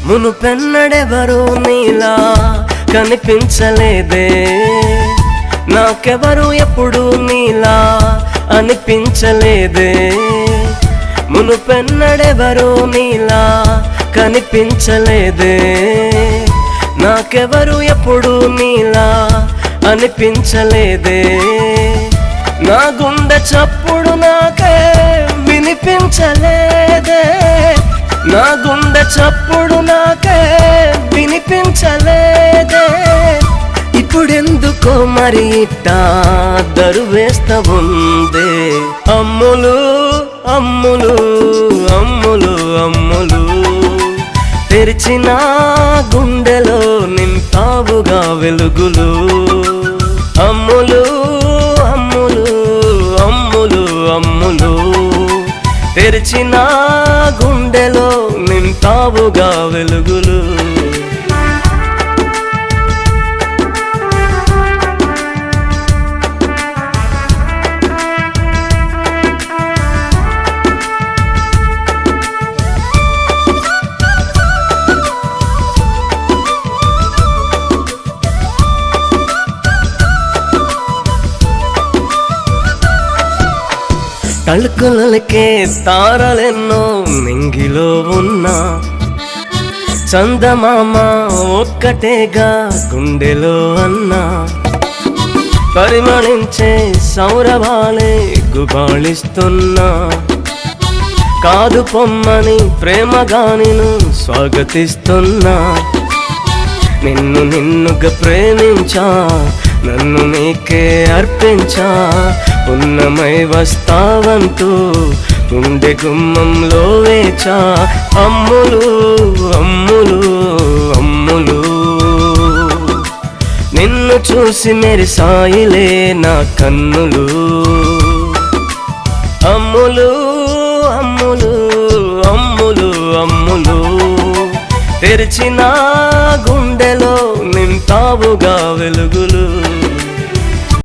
మునుపెన్నడెవరూ నీలా కనిపించలేదే, నాకెవరు ఎప్పుడు నీలా అనిపించలేదే. మునుపెన్నడెవరూ నీలా కనిపించలేదే, నాకెవరు ఎప్పుడు నీలా అనిపించలేదే. నా గుండె చప్పుడు నాకే వినిపించలేదే, నా గుండె చప్పుడు నాకే వినిపించలేదే. ఇప్పుడెందుకో మరి ఇట్టా దరువేస్తా ఉందే. అమ్ములు అమ్ములు అమ్ములు అమ్ములు, తెరిచిన గుండెలో నింపావుగా వెలుగులు. అమ్ములు అమ్ములు అమ్ములు అమ్ములు, తెరిచిన గుండెలో నింపావుగా వెలుగులు. తళుకులకే తారలెన్నో నింగిలో ఉన్నా, చందమామ ఒక్కటేగా గుండెలో అన్నా. పరిమళించే సౌరభాలే గుబాళిస్తున్నా, కాదు పొమ్మని ప్రేమగా నిన్ను స్వాగతిస్తున్నా. నిన్ను నిన్నుగా ప్రేమించా, నన్ను నీకే అర్పించా. ఉన్నమై వస్తావంటూ గుండె గుమ్మంలో వేచా. అమ్ములు అమ్ములు అమ్ములు, నిన్ను చూసి మెరిసాయిలే నా కన్నులు. అమ్ములు అమ్ములు అమ్ములు అమ్ములు, తెరిచిన గుండెలో నింపావుగా వెలుగులు.